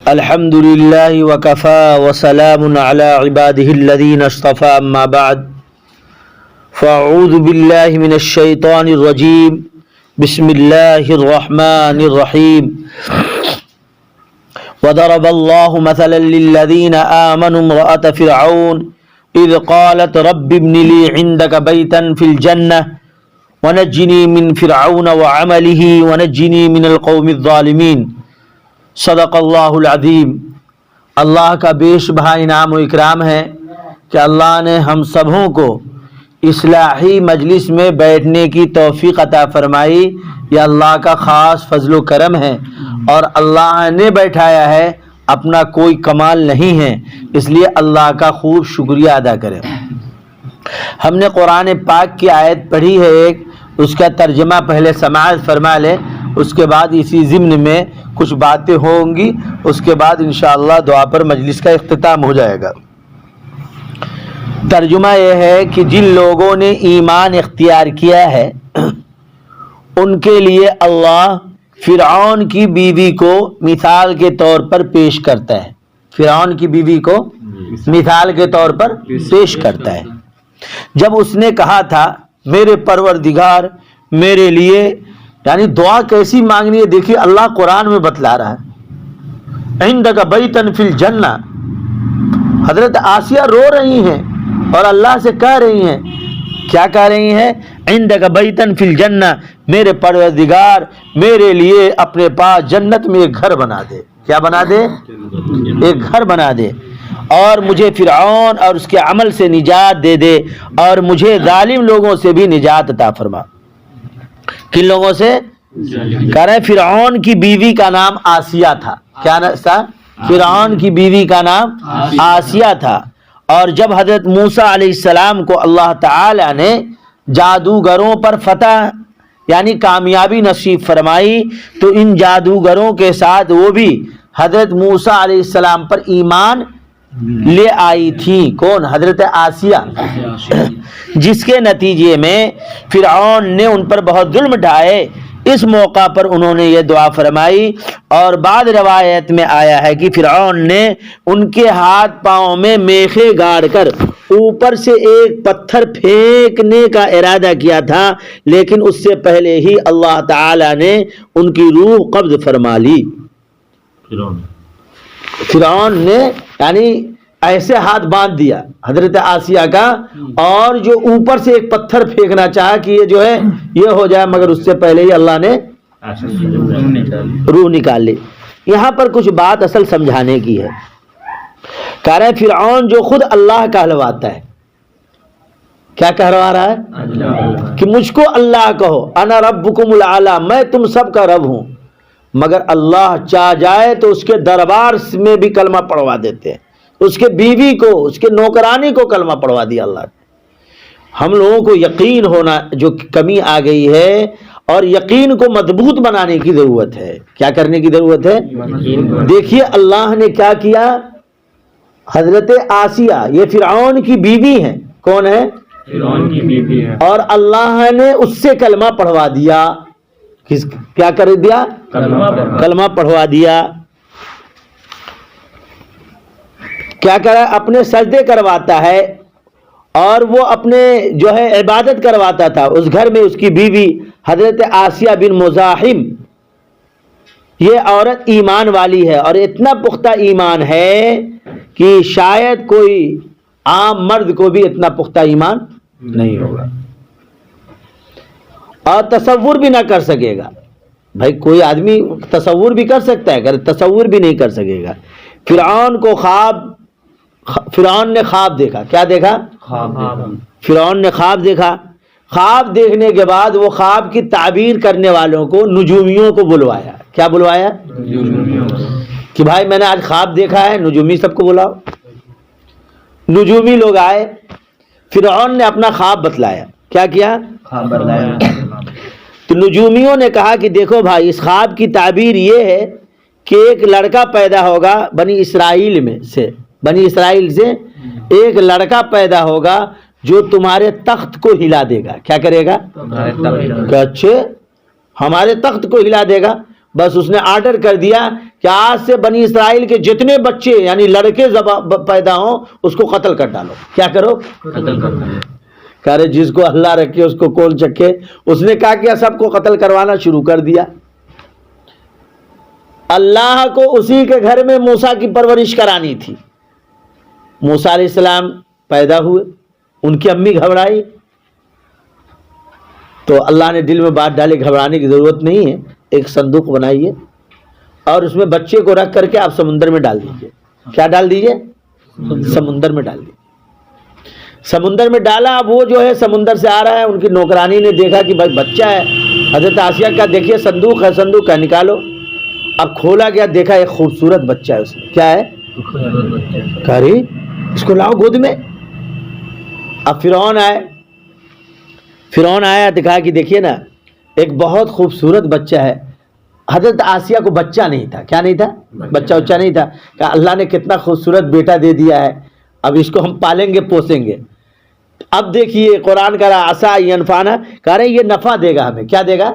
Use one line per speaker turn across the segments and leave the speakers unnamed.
الحمد لله وكفى وسلام على عباده الذين اصطفى أما بعد فأعوذ بالله من الشيطان الرجيم بسم الله الرحمن الرحيم وضرب الله مثلا للذين آمنوا امرأة فرعون إذ قالت رب ابن لي عندك بيتا في الجنة ونجني من فرعون وعمله ونجني من القوم الظالمين صدق اللہ العظیم۔ اللہ کا بیش بہا انعام و اکرام ہے کہ اللہ نے ہم سبوں کو اصلاحی مجلس میں بیٹھنے کی توفیق عطا فرمائی۔ یہ اللہ کا خاص فضل و کرم ہے اور اللہ نے بیٹھایا ہے، اپنا کوئی کمال نہیں ہے، اس لیے اللہ کا خوب شکریہ ادا کریں۔ ہم نے قرآن پاک کی آیت پڑھی ہے ایک، اس کا ترجمہ پہلے سماعت فرما لیں، اس کے بعد اسی ضمن میں کچھ باتیں ہوں گی، اس کے بعد انشاءاللہ دعا پر مجلس کا اختتام ہو جائے گا۔ ترجمہ یہ ہے کہ جن لوگوں نے ایمان اختیار کیا ہے ان کے لیے اللہ فرعون کی بیوی کو مثال کے طور پر پیش کرتا ہے، فرعون کی بیوی کو مثال کے طور پر پیش کرتا ہے۔ جب اس نے کہا تھا میرے پروردگار میرے لیے، یعنی دعا کیسی مانگنی ہے دیکھیے، اللہ قرآن میں بتلا رہا ہے۔ عندک بیتن فی الجنہ، حضرت آسیہ رو رہی ہیں اور اللہ سے کہہ رہی ہیں، کیا کہہ رہی ہیں؟ عندک بیتن فی الجنہ، میرے پروردگار میرے لیے اپنے پاس جنت میں ایک گھر بنا دے۔ کیا بنا دے؟ ایک گھر بنا دے، اور مجھے فرعون اور اس کے عمل سے نجات دے دے، اور مجھے ظالم لوگوں سے بھی نجات عطا فرما۔ کن لوگوں سے؟ کہہ رہے فرعون کی بیوی کا نام آسیہ تھا۔ کیا تھا؟ فرعون کی بیوی کا نام آسیہ تھا۔ اور جب حضرت موسیٰ علیہ السلام کو اللہ تعالی نے جادوگروں پر فتح یعنی کامیابی نصیب فرمائی تو ان جادوگروں کے ساتھ وہ بھی حضرت موسیٰ علیہ السلام پر ایمان لے آئی تھی۔ کون؟ حضرت آسیہ، جس کے نتیجے میں فرعون نے ان پر بہت ظلم ڈھائے۔ اس موقع پر انہوں نے یہ دعا فرمائی، اور بعد روایت میں آیا ہے کہ فرعون نے ان کے ہاتھ پاؤں میں میخیں گاڑ کر اوپر سے ایک پتھر پھینکنے کا ارادہ کیا تھا، لیکن اس سے پہلے ہی اللہ تعالی نے ان کی روح قبض فرما لی۔ فرعون نے یعنی ایسے ہاتھ باندھ دیا حضرت آسیہ کا، اور جو اوپر سے ایک پتھر پھینکنا چاہا کہ یہ جو ہے یہ ہو جائے، مگر اس سے پہلے ہی اللہ نے روح نکال لی۔ یہاں پر کچھ بات اصل سمجھانے کی ہے۔ کہہ رہے فرعون جو خود اللہ کہلواتا ہے، کیا کہلوا رہا ہے؟ کہ مجھ کو اللہ کہو، انا ربکم الاعلی، میں تم سب کا رب ہوں، مگر اللہ چاہ جائے تو اس کے دربار میں بھی کلمہ پڑھوا دیتے ہیں، اس کے بیوی کو، اس کے نوکرانی کو کلمہ پڑھوا دیا اللہ نے۔ ہم لوگوں کو یقین ہونا جو کمی آ گئی ہے، اور یقین کو مضبوط بنانے کی ضرورت ہے۔ کیا کرنے کی ضرورت ہے؟ دیکھیے اللہ نے کیا کیا، حضرت آسیہ یہ فرعون کی بیوی ہیں۔ کون ہے؟ فرعون کی بیوی ہے، اور اللہ نے اس سے کلمہ پڑھوا دیا۔ کیا کر دیا؟ کلمہ پڑھوا دیا۔ کیا کرا؟ اپنے سجدے کرواتا ہے، اور وہ اپنے جو ہے عبادت کرواتا تھا اس گھر میں۔ اس کی بیوی حضرت آسیہ بن مزاحم، یہ عورت ایمان والی ہے، اور اتنا پختہ ایمان ہے کہ شاید کوئی عام مرد کو بھی اتنا پختہ ایمان نہیں ہوگا، اور تصور بھی نہ کر سکے گا۔ بھائی کوئی آدمی تصور بھی کر سکتا ہے، اگر تصور بھی نہیں کر سکے گا۔ فرعون نے خواب دیکھا۔ کیا دیکھا؟ فرعون نے خواب دیکھا۔ خواب دیکھنے کے بعد وہ خواب کی تعبیر کرنے والوں کو، نجومیوں کو بلوایا۔ کیا بلوایا؟ کہ بھائی میں نے آج خواب دیکھا ہے، نجومی سب کو بلاؤ۔ نجومی لوگ آئے، فرعون نے اپنا خواب بتلایا۔ کیا کیا؟ خواب بتلایا۔ تو نجومیوں نے کہا کہ دیکھو بھائی، اس خواب کی تعبیر یہ ہے کہ ایک لڑکا پیدا ہوگا بنی اسرائیل سے ایک لڑکا پیدا ہوگا جو تمہارے تخت کو ہلا دے گا۔ کیا کرے گا؟ کہ اچھے ہمارے تخت کو ہلا دے گا۔ بس اس نے آرڈر کر دیا کہ آج سے بنی اسرائیل کے جتنے بچے یعنی لڑکے پیدا ہوں اس کو قتل کر ڈالو. کیا کرو؟ قتل کر ڈالو. کہہ رہے جس کو اللہ رکھے اس کو کون چکھے. اس نے کہا کہ سب کو قتل کروانا شروع کر دیا. اللہ کو اسی کے گھر میں موسیٰ کی پرورش کرانی تھی. موسیٰ علیہ السلام پیدا ہوئے, ان کی امی گھبرائی تو اللہ نے دل میں بات ڈالی گھبرانے کی ضرورت نہیں ہے, ایک صندوق بنائیے اور اس میں بچے کو رکھ کر کے آپ سمندر میں ڈال دیجئے. کیا ڈال دیجئے؟ سمندر میں ڈال دیجئے. سمندر میں ڈالا. اب وہ جو ہے سمندر سے آ رہا ہے, ان کی نوکرانی نے دیکھا کہ بھائی بچہ ہے. حضرت آسیہ کا دیکھیے صندوق ہے, صندوق کا نکالو. اب کھولا گیا, دیکھا ایک خوبصورت بچہ ہے. اس میں کیا ہے؟ کہہ رہی اس کو لاؤ گود میں. اب فرعون آیا, دکھا کہ دیکھیے نا ایک بہت خوبصورت بچہ ہے. حضرت آسیہ کو بچہ نہیں تھا. کیا نہیں تھا؟ بچہ نہیں تھا. کہ اللہ نے کتنا خوبصورت بیٹا دے دیا ہے, اب اس کو ہم پالیں گے پوسیں گے. اب دیکھیے قرآن کہہ رہا عسیٰ ان ینفعنا, کہہ رہے ہیں یہ نفع دے گا ہمیں. کیا دے گا؟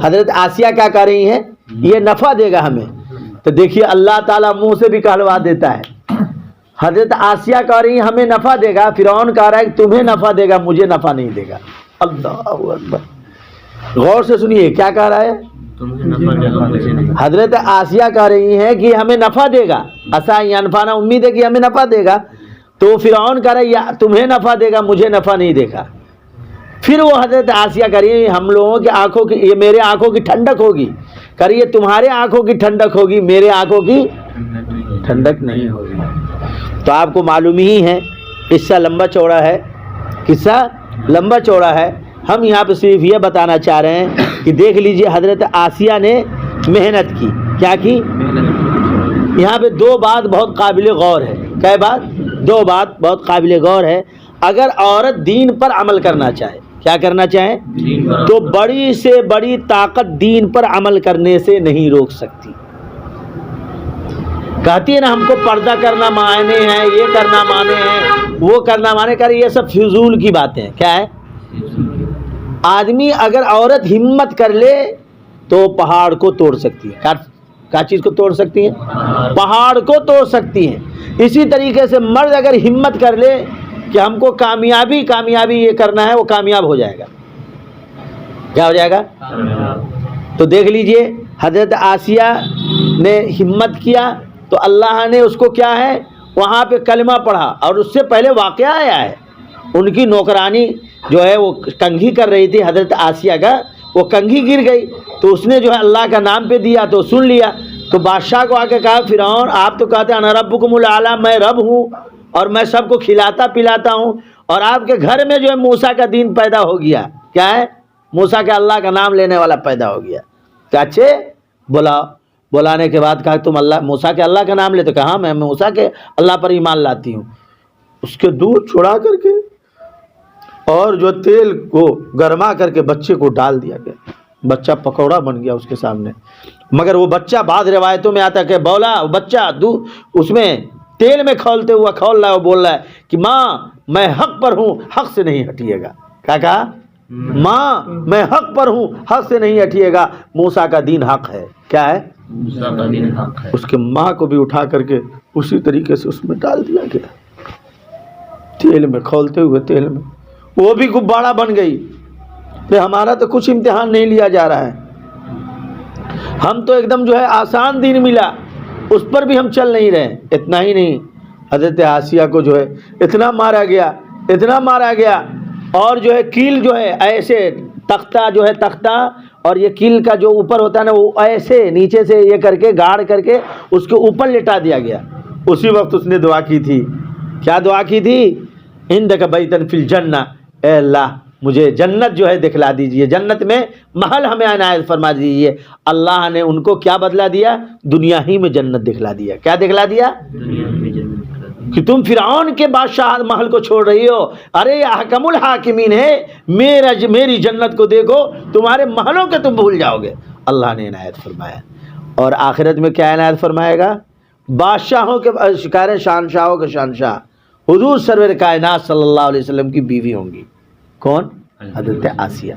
حضرت آسیہ کیا کہہ رہی ہیں؟ یہ نفع دے گا ہمیں. تو دیکھیے اللہ تعالیٰ منہ سے بھی کہلوا دیتا ہے. حضرت آسیہ کہہ رہی ہیں ہمیں نفع دے گا, فرعون کہہ رہا ہے کہ تمہیں نفع دے گا مجھے نفع نہیں دے گا. اللہ اکبر. غور سے سنیے کیا کہہ رہا ہے. حضرت آسیہ کہہ رہی ہیں کہ ہمیں نفع دے گا, عسیٰ ان ینفعنا, امید ہے کہ ہمیں نفع دے گا. تو فرعون کہہ رہا ہے تمہیں نفع دے گا مجھے نفع نہیں دے گا. پھر وہ حضرت آسیہ کہہ رہی ہے ہم لوگوں کی آنکھوں کی, یہ میرے آنکھوں کی ٹھنڈک ہوگی. کہہ رہی ہے تمہارے آنکھوں کی ٹھنڈک ہوگی, میرے آنکھوں کی ٹھنڈک نہیں ہوگی. تو آپ کو معلوم ہی ہے قصہ لمبا چوڑا ہے, قصہ لمبا چوڑا ہے. ہم یہاں پہ صرف یہ بتانا چاہ رہے ہیں کہ دیکھ لیجئے حضرت آسیہ نے محنت کی. کیا کی؟ یہاں پہ دو بات بہت قابل غور ہے. کیا بات؟ دو بات بہت قابل غور ہے. اگر عورت دین پر عمل کرنا چاہے, کیا کرنا چاہے, تو بڑی سے بڑی طاقت دین پر عمل کرنے سے نہیں روک سکتی. کہتی ہے نا ہم کو پردہ کرنا مانے ہیں, یہ کرنا مانے ہیں, وہ کرنا مانے. کر یہ سب فضول کی باتیں ہیں. کیا ہے؟ آدمی اگر عورت ہمت کر لے تو پہاڑ کو توڑ سکتی ہے. کیا چیز کو توڑ سکتی ہیں؟ پہاڑ کو توڑ سکتی ہیں. اسی طریقے سے مرد اگر ہمت کر لے کہ ہم کو کامیابی یہ کرنا ہے, وہ کامیاب ہو جائے گا. کیا ہو جائے گا؟ تو دیکھ لیجئے حضرت آسیہ نے ہمت کیا تو اللہ نے اس کو کیا ہے وہاں پہ کلمہ پڑھا. اور اس سے پہلے واقعہ آیا ہے, ان کی نوکرانی جو ہے وہ کنگھی کر رہی تھی حضرت آسیہ کا, وہ کنگھی گر گئی تو اس نے جو ہے اللہ کا نام پہ دیا تو سن لیا. تو بادشاہ کو آ کے کہا فرعون آپ تو کہتے ہیں انا ربکم الاعلی, میں رب ہوں اور میں سب کو کھلاتا پلاتا ہوں, اور آپ کے گھر میں جو ہے موسیٰ کا دین پیدا ہو گیا. کیا ہے؟ موسیٰ کے اللہ کا نام لینے والا پیدا ہو گیا. کیا اچھے بلاؤ. بلانے کے بعد کہا تم اللہ موسیٰ کے اللہ کا نام لے, تو کہا میں موسیٰ کے اللہ پر ایمان لاتی ہوں. اس کے دودھ چھڑا کر کے اور جو تیل کو گرما کر کے بچے کو ڈال دیا گیا. بچہ پکوڑا بن گیا اس کے سامنے. مگر وہ بچہ بعض روایتوں میں آتا ہے کہ بولا بچہ اس میں تیل میں کھولتے ہوا کھول رہا ہے, وہ بول رہا ہے کہ ماں میں حق پر ہوں, حق سے نہیں ہٹیے گا. کیا کہا؟ ماں میں حق پر ہوں, حق سے نہیں ہٹیے گا. موسیٰ کا دین حق ہے. کیا ہے؟ موسیٰ کا دین حق ہے. اس کے ماں کو بھی اٹھا کر کے اسی طریقے سے اس میں ڈال دیا گیا, تیل میں کھولتے ہوئے تیل میں, وہ بھی غبارہ بن گئی. کہ ہمارا تو کچھ امتحان نہیں لیا جا رہا ہے, ہم تو ایک دم جو ہے آسان دین ملا اس پر بھی ہم چل نہیں رہے. اتنا ہی نہیں, حضرت آسیہ کو جو ہے اتنا مارا گیا اور جو ہے کیل جو ہے ایسے تختہ اور یہ کیل کا جو اوپر ہوتا ہے نا وہ ایسے نیچے سے یہ کر کے گاڑ کر کے اس کے اوپر لٹا دیا گیا. اسی وقت اس نے دعا کی تھی. کیا دعا کی تھی؟ عندک بیتن فی الجنہ, اے اللہ مجھے جنت جو ہے دکھلا دیجئے, جنت میں محل ہمیں عنایت فرما دیجئے. اللہ نے ان کو کیا بدلا دیا؟ دنیا ہی میں جنت دکھلا دیا. کیا دکھلا دیا؟ کہ تم فرعون کے بادشاہ محل کو چھوڑ رہی ہو, ارے احکم الحاکمین ہے, میری جنت کو دیکھو, تمہارے محلوں کے تم بھول جاؤ گے. اللہ نے عنایت فرمایا. اور آخرت میں کیا عنایت فرمائے گا؟ بادشاہوں کے شکار شہنشاہوں کے شہنشاہ حضور سرور کائنات صلی اللہ علیہ وسلم کی بیوی ہوں گی. کون؟ حضرت آسیہ.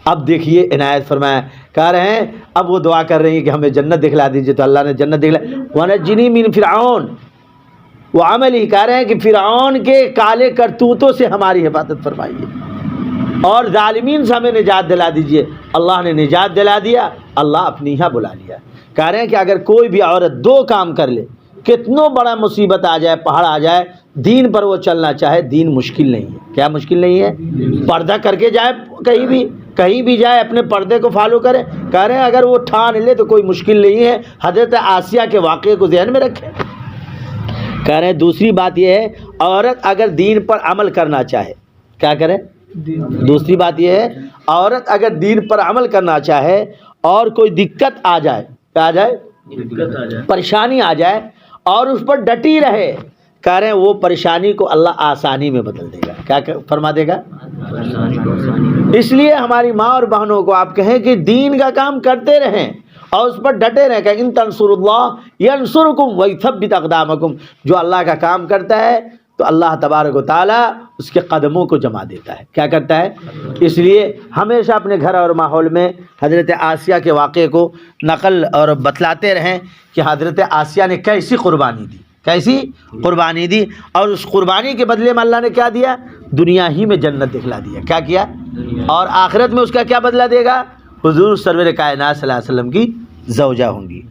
اب دیکھیے عنایت فرمایا، کہہ رہے ہیں اب وہ دعا کر رہی ہیں کہ ہمیں جنت دکھلا دیجیے، تو اللہ نے جنت دکھلا، وَنَجِّنِي مِن فِرْعَوْنَ وَعَمَلِهِ، کہہ رہے ہیں کہ فرعون کے کالے کرتوتوں سے ہماری حفاظت فرمائیے اور ظالمین سے ہمیں نجات دلا دیجیے۔ اللہ نے نجات دلا دیا، اللہ اپنی یہاں بلا لیا۔ کہہ رہے ہیں کہ اگر کوئی بھی عورت دو کام کر لے، کتنوں بڑا مصیبت آ جائے، پہاڑ آ جائے، دین پر وہ چلنا چاہے، دین مشکل نہیں ہے۔ کیا مشکل نہیں ہے؟ پردہ کر کے جائے، کہیں بھی جائے اپنے پردے کو فالو کرے۔ کہہ رہے ہیں اگر وہ ٹھان لے تو کوئی مشکل نہیں ہے۔ حضرت آسیہ کے واقعے کو ذہن میں رکھیں۔ کہہ رہے ہیں دوسری بات یہ ہے، عورت اگر دین پر عمل کرنا چاہے، کیا کرے؟ دوسری بات یہ ہے، عورت اگر دین پر عمل کرنا چاہے اور کوئی دقت آ جائے، کیا آ جائے؟ پریشانی آ جائے اور اس پر ڈٹی رہے، کہہ رہے ہیں وہ پریشانی کو اللہ آسانی میں بدل دے گا۔ کیا فرما دے گا؟ اس لیے ہماری ماں اور بہنوں کو آپ کہیں کہ دین کا کام کرتے رہیں اور اس پر ڈٹے رہیں، کہ ان تنصروا اللہ ینصرکم ویثبت اقدامکم۔ جو اللہ کا کام کرتا ہے تو اللہ تبارک و تعالیٰ اس کے قدموں کو جما دیتا ہے۔ کیا کرتا ہے؟ اس لیے ہمیشہ اپنے گھر اور ماحول میں حضرت آسیہ کے واقعے کو نقل اور بتلاتے رہیں کہ حضرت آسیہ نے کیسی قربانی دی، کیسی قربانی دی، اور اس قربانی کے بدلے میں اللہ نے کیا دیا؟ دنیا ہی میں جنت دکھلا دیا۔ کیا کیا؟ اور آخرت میں اس کا کیا بدلہ دے گا؟ حضور سرور کائنات صلی اللہ علیہ وسلم کی زوجہ ہوں گی۔